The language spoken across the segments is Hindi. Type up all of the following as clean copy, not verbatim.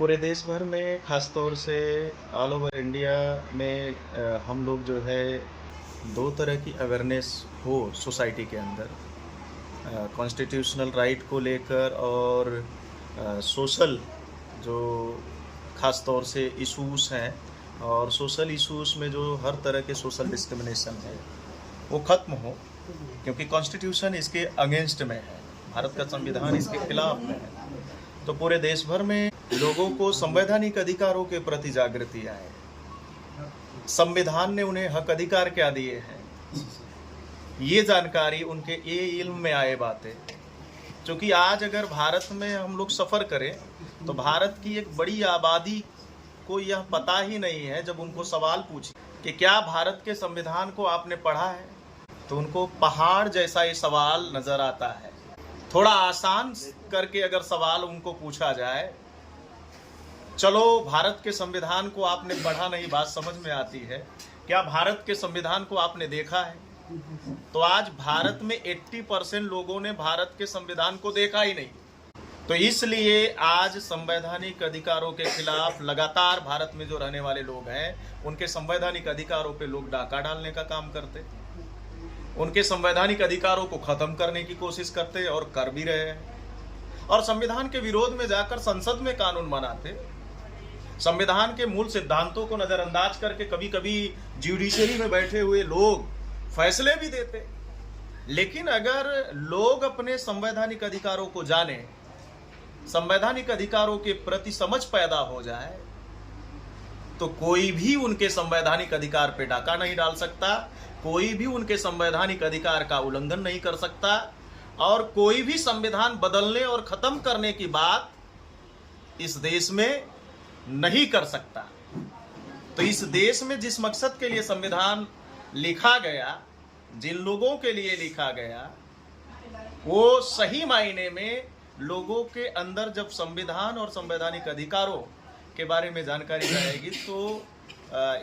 पूरे देश भर में ख़ास तौर से ऑल ओवर इंडिया में हम लोग जो है दो तरह की अवेयरनेस हो सोसाइटी के अंदर, कॉन्स्टिट्यूशनल राइट को लेकर और सोशल जो ख़ास तौर से इश्यूज़ हैं और सोशल इश्यूज़ में जो हर तरह के सोशल डिस्क्रिमिनेशन है वो ख़त्म हो, क्योंकि कॉन्स्टिट्यूशन इसके अगेंस्ट में है, भारत का संविधान इसके खिलाफ में है। तो पूरे देश भर में लोगों को संवैधानिक अधिकारों के प्रति जागृति आए। संविधान ने उन्हें हक अधिकार क्या दिए हैं, ये जानकारी उनके ये इल्म में आए बातें। क्योंकि आज अगर भारत में हम लोग सफ़र करें तो भारत की एक बड़ी आबादी को यह पता ही नहीं है। जब उनको सवाल पूछे कि क्या भारत के संविधान को आपने पढ़ा है, तो उनको पहाड़ जैसा ये सवाल नज़र आता है। थोड़ा आसान करके अगर सवाल उनको पूछा जाए, चलो भारत के संविधान को आपने पढ़ा नहीं, बात समझ में आती है, क्या भारत के संविधान को आपने देखा है, तो आज भारत में 80% लोगों ने भारत के संविधान को देखा ही नहीं। तो इसलिए आज संवैधानिक अधिकारों के खिलाफ लगातार भारत में जो रहने वाले लोग हैं, उनके संवैधानिक अधिकारों पे लोग डाका डालने का काम करते, उनके संवैधानिक अधिकारों को खत्म करने की कोशिश करते और कर भी रहे हैं। और संविधान के विरोध में जाकर संसद में कानून बनाते, संविधान के मूल सिद्धांतों को नजरअंदाज करके कभी कभी जुडिशरी में बैठे हुए लोग फैसले भी देते। लेकिन अगर लोग अपने संवैधानिक अधिकारों को जाने, संवैधानिक अधिकारों के प्रति समझ पैदा हो जाए, तो कोई भी उनके संवैधानिक अधिकार पे डाका नहीं डाल सकता, कोई भी उनके संवैधानिक अधिकार का उल्लंघन नहीं कर सकता, और कोई भी संविधान बदलने और खत्म करने की बात इस देश में नहीं कर सकता। तो इस देश में जिस मकसद के लिए संविधान लिखा गया, जिन लोगों के लिए लिखा गया, वो सही मायने में लोगों के अंदर जब संविधान और संवैधानिक अधिकारों के बारे में जानकारी जाएगी, तो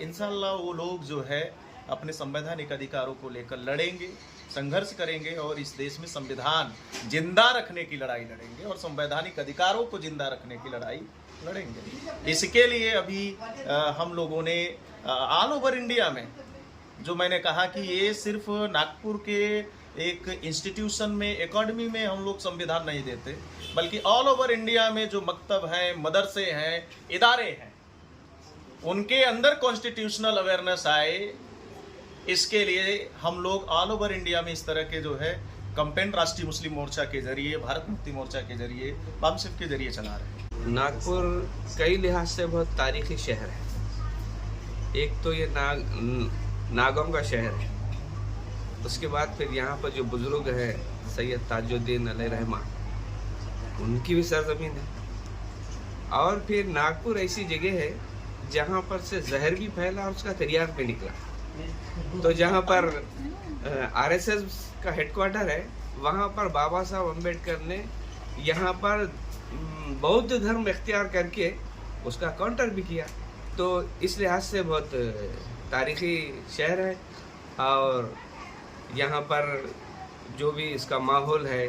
इंशाअल्लाह वो लोग जो है अपने संवैधानिक अधिकारों को लेकर लड़ेंगे, संघर्ष करेंगे और इस देश में संविधान जिंदा रखने की लड़ाई लड़ेंगे और संवैधानिक अधिकारों को जिंदा रखने की लड़ाई लड़ेंगे। इसके लिए अभी हम लोगों ने ऑल ओवर इंडिया में, जो मैंने कहा कि ये सिर्फ नागपुर के एक इंस्टीट्यूशन में, एकेडमी में हम लोग संविधान नहीं देते, बल्कि ऑल ओवर इंडिया में जो मकतब हैं, मदरसे हैं, इदारे हैं, उनके अंदर कॉन्स्टिट्यूशनल अवेयरनेस आए। इसके लिए हम लोग ऑल ओवर इंडिया में इस तरह के जो है कैंपेन राष्ट्रीय मुस्लिम मोर्चा के जरिए, भारत मुक्ति मोर्चा के जरिए, बामसिफ के जरिए चला रहे हैं। नागपुर कई लिहाज से बहुत तारीखी शहर है। एक तो ये नागों का शहर है, उसके बाद फिर यहाँ पर जो बुजुर्ग है सैयद ताजुद्दीन अलैहि रहमा, उनकी भी सरजमीन है। और फिर नागपुर ऐसी जगह है जहाँ पर से जहर भी फैला और उसका तैयार पे निकला। तो जहाँ पर आरएसएस का हेडक्वार्टर है, वहाँ पर बाबा साहब अम्बेडकर ने यहाँ पर बौद्ध धर्म इख्तियार करके उसका काउंटर भी किया। तो इस लिहाज से बहुत तारीखी शहर है और यहाँ पर जो भी इसका माहौल है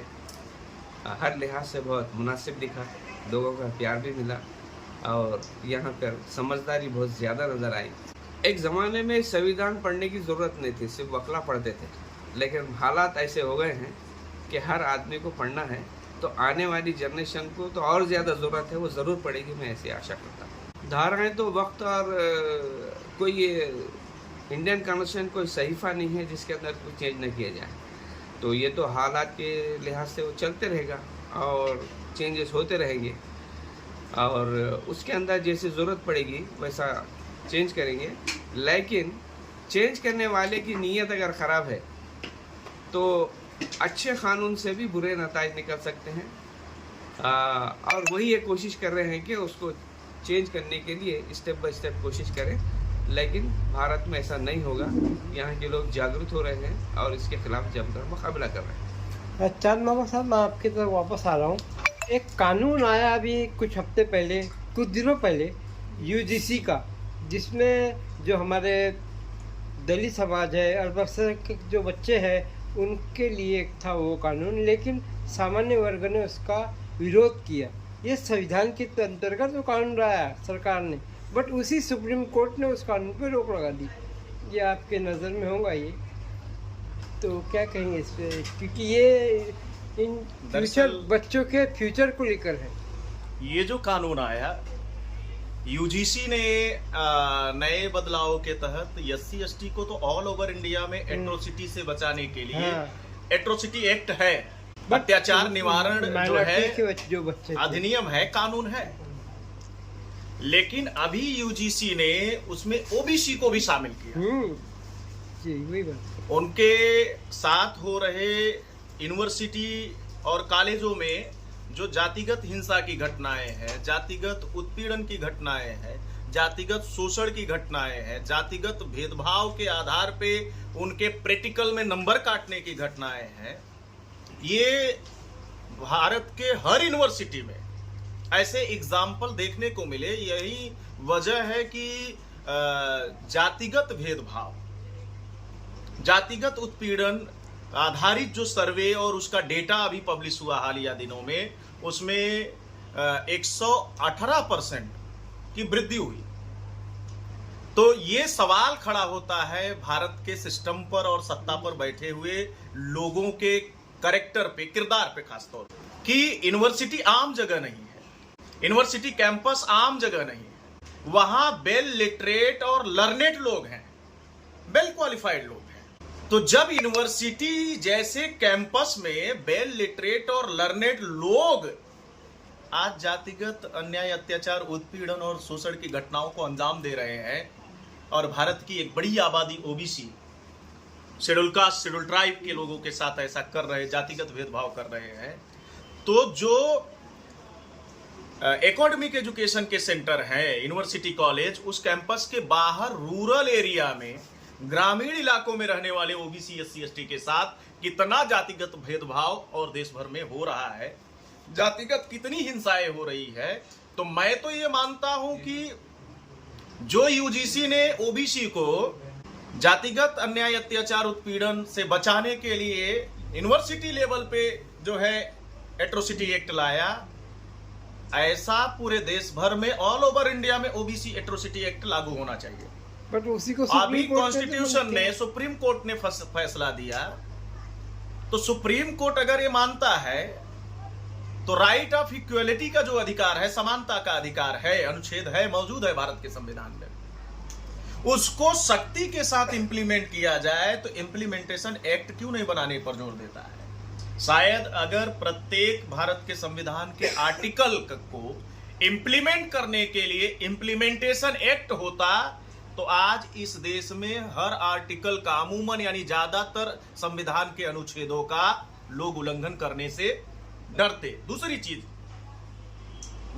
हर लिहाज से बहुत मुनासिब दिखा, लोगों का प्यार भी मिला और यहाँ पर समझदारी बहुत ज़्यादा नज़र आई। एक ज़माने में संविधान पढ़ने की ज़रूरत नहीं थी, सिर्फ वकला पढ़ते थे, लेकिन हालात ऐसे हो गए हैं कि हर आदमी को पढ़ना है, तो आने वाली जनरेशन को तो और ज़्यादा ज़रूरत है, वो ज़रूर पढ़ेगी, मैं ऐसी आशा करता हूँ। धाराएँ तो वक्त और कोई इंडियन कॉन्स्टिट्यूशन कोई सहीफ़ा नहीं है जिसके अंदर कोई चेंज न किया जाए। तो ये तो हालात के लिहाज से वो चलते रहेगा और चेंजेस होते रहेंगे और उसके अंदर जैसे ज़रूरत पड़ेगी वैसा चेंज करेंगे। लेकिन चेंज करने वाले की नीयत अगर ख़राब है तो अच्छे कानून से भी बुरे नताइज निकल सकते हैं और वही ये कोशिश कर रहे हैं कि उसको चेंज करने के लिए स्टेप बाय स्टेप कोशिश करें। लेकिन भारत में ऐसा नहीं होगा, यहाँ के लोग जागरूक हो रहे हैं और इसके खिलाफ जमकर मुकाबला कर रहे हैं। चांद मामा साहब, मैं आपकी तरफ वापस आ रहा हूँ। एक कानून आया अभी कुछ हफ्ते पहले, कुछ दिनों पहले, यूजीसी का, जिसमें जो हमारे दलित समाज है, अल्पसंख्यक के जो बच्चे हैं, उनके लिए एक था वो कानून, लेकिन सामान्य वर्ग ने उसका विरोध किया। ये संविधान के अंतर्गत वो कानून लाया सरकार ने, बट उसी सुप्रीम कोर्ट ने उस कानून पर रोक लगा दी। ये आपके नज़र में होगा ये, तो क्या कहेंगे इस पे, क्योंकि ये इन फ्यूचर बच्चों के फ्यूचर को लेकर है। ये जो कानून आया, यूजीसी ने नए बदलाव के तहत SC ST को तो ऑल ओवर इंडिया में एट्रोसिटी से बचाने के लिए एट्रोसिटी एक्ट है, अत्याचार निवारण जो है जो बच्चे अधिनियम है, कानून है। लेकिन अभी यूजीसी ने उसमें ओबीसी को भी शामिल किया। जी वही बात। उनके साथ हो रहे यूनिवर्सिटी और कॉलेजों में जो जातिगत हिंसा की घटनाएं हैं, जातिगत उत्पीड़न की घटनाएं हैं, जातिगत शोषण की घटनाएं हैं, जातिगत भेदभाव के आधार पे उनके प्रैक्टिकल में नंबर काटने की घटनाएं हैं, ये भारत के हर यूनिवर्सिटी में ऐसे एग्जाम्पल देखने को मिले। यही वजह है कि जातिगत भेदभाव, जातिगत उत्पीड़न आधारित जो सर्वे और उसका डेटा अभी पब्लिश हुआ हालिया दिनों में, उसमें 118% की वृद्धि हुई। तो ये सवाल खड़ा होता है भारत के सिस्टम पर और सत्ता पर बैठे हुए लोगों के कैरेक्टर पे, किरदार पे खासतौर पर, कि यूनिवर्सिटी आम जगह नहीं है, यूनिवर्सिटी कैंपस आम जगह नहीं है। वहां वेल लिटरेट और लर्नेड लोग हैं, वेल क्वालिफाइड लोग हैं। तो जब यूनिवर्सिटी जैसे कैंपस में वेल लिटरेट और लर्नेड लोग आज जातिगत अन्याय, अत्याचार, उत्पीड़न और शोषण की घटनाओं को अंजाम दे रहे हैं, और भारत की एक बड़ी आबादी OBC, schedule caste, schedule tribe के लोगों के साथ ऐसा कर रहे, जातिगत भेदभाव कर रहे हैं, तो जो एकेडमिक एजुकेशन के सेंटर हैं, यूनिवर्सिटी कॉलेज, उस कैंपस के बाहर रूरल एरिया में, ग्रामीण इलाकों में रहने वाले ओबीसी, SC ST के साथ कितना जातिगत भेदभाव और देश भर में हो रहा है, जातिगत कितनी हिंसाएं हो रही है। तो मैं तो ये मानता हूं कि जो यूजीसी ने ओबीसी को जातिगत अन्याय, अत्याचार, उत्पीड़न से बचाने के लिए यूनिवर्सिटी लेवल पे जो है एट्रोसिटी एक्ट लाया, ऐसा पूरे देश भर में ऑल ओवर इंडिया में ओबीसी एट्रोसिटी एक्ट लागू होना चाहिए। बट उसी को अभी कॉन्स्टिट्यूशन ने, सुप्रीम कोर्ट ने फैसला दिया, तो सुप्रीम कोर्ट अगर ये मानता है तो राइट ऑफ इक्वलिटी का जो अधिकार है, समानता का अधिकार है, अनुच्छेद है, मौजूद है भारत के संविधान में, उसको सख्ती के साथ इंप्लीमेंट किया जाए, तो इंप्लीमेंटेशन एक्ट क्यों नहीं बनाने पर जोर देता है। शायद अगर प्रत्येक भारत के संविधान के आर्टिकल को इंप्लीमेंट करने के लिए इंप्लीमेंटेशन एक्ट होता, तो आज इस देश में हर आर्टिकल का अमूमन यानी ज्यादातर संविधान के अनुच्छेदों का लोग उल्लंघन करने से डरते। दूसरी चीज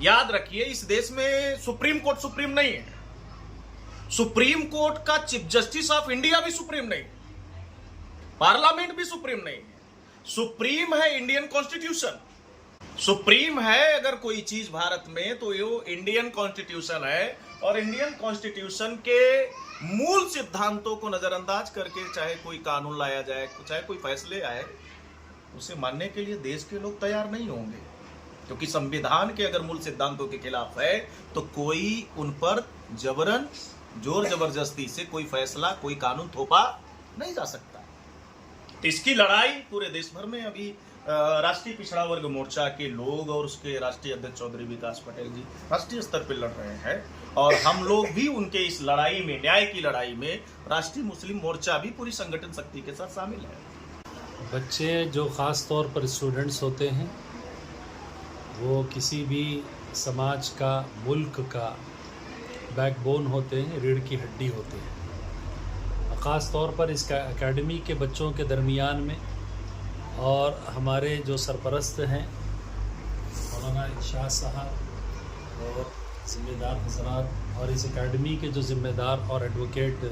याद रखिए, इस देश में सुप्रीम कोर्ट सुप्रीम नहीं है, सुप्रीम कोर्ट का चीफ जस्टिस ऑफ इंडिया भी सुप्रीम नहीं, पार्लियामेंट भी सुप्रीम नहीं है। सुप्रीम है इंडियन कॉन्स्टिट्यूशन। सुप्रीम है अगर कोई चीज भारत में, तो ये इंडियन कॉन्स्टिट्यूशन है, और इंडियन कॉन्स्टिट्यूशन के मूल सिद्धांतों को नजरअंदाज करके चाहे कोई कानून लाया जाए, चाहे कोई फैसले आए, उसे मानने के लिए देश के लोग तैयार नहीं होंगे, क्योंकि संविधान के अगर मूल सिद्धांतों के खिलाफ है तो कोई उन पर जबरन, जोर जबरदस्ती से कोई फैसला, कोई कानून थोपा नहीं जा सकता। इसकी लड़ाई पूरे देश भर में अभी राष्ट्रीय पिछड़ा वर्ग मोर्चा के लोग और उसके राष्ट्रीय अध्यक्ष चौधरी विकास पटेल जी राष्ट्रीय स्तर पर लड़ रहे हैं, और हम लोग भी उनके इस लड़ाई में, न्याय की लड़ाई में, राष्ट्रीय मुस्लिम मोर्चा भी पूरी संगठन शक्ति के साथ शामिल है। बच्चे जो ख़ास तौर पर स्टूडेंट्स होते हैं, वो किसी भी समाज का, मुल्क का बैकबोन होते हैं, रीढ़ की हड्डी होते हैं। ख़ास तौर पर इसका एकेडमी के बच्चों के दरमियान में, और हमारे जो सरपरस्त हैं मौलाना शाह साहब और ज़िम्मेदार हजरात, और इस एकेडमी के जो ज़िम्मेदार और एडवोकेट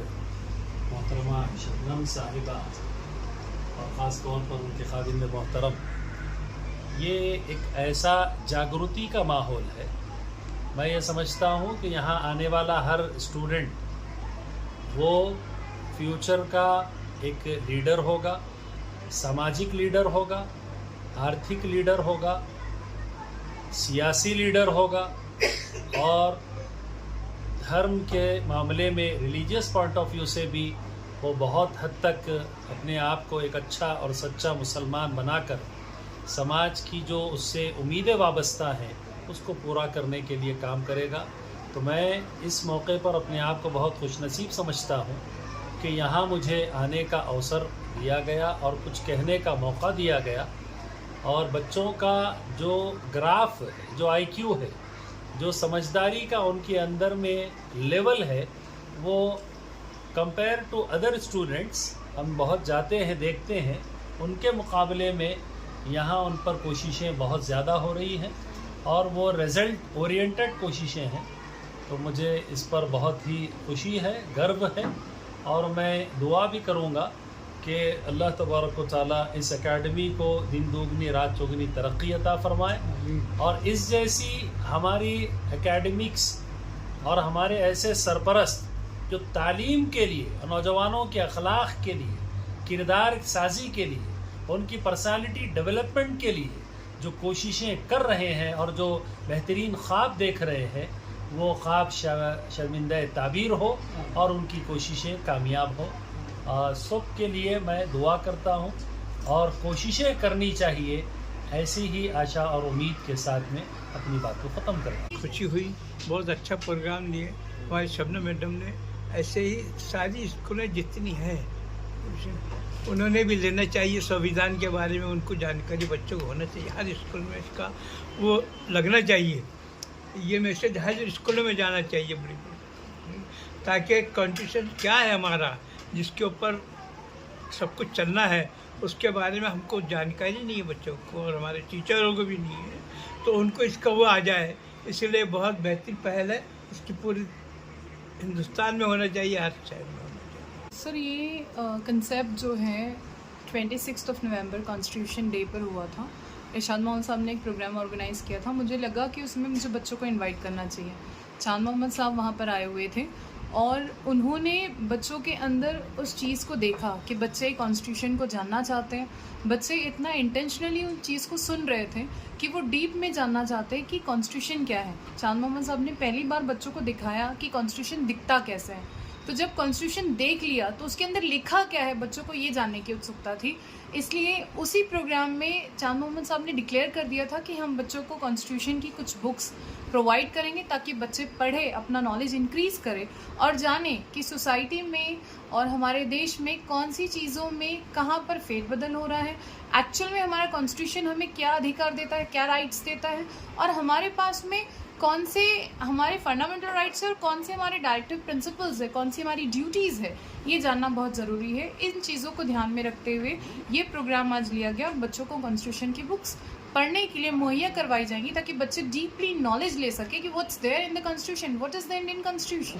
मोहतरमा शबनम साहिबा, और ख़ास तौर पर उनके खादिम मोहतरम, ये एक ऐसा जागृति का माहौल है। मैं ये समझता हूँ कि यहाँ आने वाला हर स्टूडेंट वो फ्यूचर का एक लीडर होगा, सामाजिक लीडर होगा, आर्थिक लीडर होगा, सियासी लीडर होगा और धर्म के मामले में रिलीजियस पॉइंट ऑफ व्यू से भी वो बहुत हद तक अपने आप को एक अच्छा और सच्चा मुसलमान बनाकर समाज की जो उससे उम्मीदें वाबस्ता हैं उसको पूरा करने के लिए काम करेगा। तो मैं इस मौके पर अपने आप को बहुत खुशनसीब समझता हूँ कि यहाँ मुझे आने का अवसर दिया गया और कुछ कहने का मौका दिया गया, और बच्चों का जो ग्राफ है, जो IQ है, जो समझदारी का उनके अंदर में लेवल है, वो कंपेयर टू अदर स्टूडेंट्स हम बहुत जाते हैं देखते हैं, उनके मुकाबले में यहाँ उन पर कोशिशें बहुत ज़्यादा हो रही हैं और वो रिज़ल्ट ओरिएंटेड कोशिशें हैं। तो मुझे इस पर बहुत ही खुशी है, गर्व है, और मैं दुआ भी करूँगा कि अल्लाह तबारक व तआला इस एकेडमी को दिन दोगुनी रात चौगुनी तरक्की अता फरमाए, और इस जैसी हमारी एकेडमिक्स और हमारे ऐसे सरपरस्त जो तालीम के लिए, नौजवानों के अखलाक के लिए, किरदार साजी के लिए, उनकी पर्सनालिटी डेवलपमेंट के लिए जो कोशिशें कर रहे हैं और जो बेहतरीन ख्वाब देख रहे हैं, वो ख्वाब शर्मिंदा ताबीर हो और उनकी कोशिशें कामयाब हो। सब के लिए मैं दुआ करता हूँ और कोशिशें करनी चाहिए। ऐसी ही आशा और उम्मीद के साथ में अपनी बात को ख़त्म करना। खुशी हुई, बहुत अच्छा प्रोग्राम दिए हमारी शबनम मैडम ने। ऐसे ही सारी स्कूलें जितनी हैं उन्होंने भी लेना चाहिए, संविधान के बारे में उनको जानकारी बच्चों को होना चाहिए, हर स्कूल में इसका वो लगना चाहिए, ये मैसेज हर स्कूलों में जाना चाहिए बड़ी, ताकि कॉन्स्टिट्यूशन क्या है हमारा, जिसके ऊपर सब कुछ चलना है, उसके बारे में हमको जानकारी नहीं है बच्चों को और हमारे टीचरों को भी नहीं है, तो उनको इसका वो आ जाए। इसलिए बहुत बेहतरीन पहल है, इसकी पूरी हिंदुस्तान में होना चाहिए, हर शहर में होना चाहिए। सर ये कंसेप्ट जो है 26 नवंबर कॉन्स्टिट्यूशन डे पर हुआ था। इरशाद मोहम्मद साहब ने एक प्रोग्राम ऑर्गेनाइज़ किया था, मुझे लगा कि उसमें मुझे बच्चों को इनवाइट करना चाहिए। चांद मोहम्मद साहब वहाँ पर आए हुए थे और उन्होंने बच्चों के अंदर उस चीज़ को देखा कि बच्चे कॉन्स्टिट्यूशन को जानना चाहते हैं, बच्चे इतना इंटेंशनली उन चीज़ को सुन रहे थे कि वो डीप में जानना चाहते हैं कि कॉन्स्टिट्यूशन क्या है। चांद मोहम्मद साहब ने पहली बार बच्चों को दिखाया कि कॉन्स्टिट्यूशन दिखता कैसे है। तो जब कॉन्स्टिट्यूशन देख लिया तो उसके अंदर लिखा क्या है, बच्चों को ये जानने की उत्सुकता थी। इसलिए उसी प्रोग्राम में चांद मोहम्मद साहब ने डिक्लेयर कर दिया था कि हम बच्चों को कॉन्स्टिट्यूशन की कुछ बुक्स प्रोवाइड करेंगे ताकि बच्चे पढ़े, अपना नॉलेज इंक्रीज़ करें और जाने कि सोसाइटी में और हमारे देश में कौन सी चीज़ों में कहाँ पर फेरबदल हो रहा है, एक्चुअल में हमारा कॉन्स्टिट्यूशन हमें क्या अधिकार देता है, क्या राइट्स देता है, और हमारे पास में कौन से हमारे फंडामेंटल राइट्स है और कौन से हमारे डायरेक्टिव प्रिंसिपल्स है, कौन सी हमारी ड्यूटीज़ है, ये जानना बहुत ज़रूरी है। इन चीज़ों को ध्यान में रखते हुए ये प्रोग्राम आज लिया गया और बच्चों को कॉन्स्टिट्यूशन की बुक्स पढ़ने के लिए मुहैया करवाई जाएंगी ताकि बच्चे डीपली नॉलेज ले सके कि what's there in the constitution, what is the Indian constitution.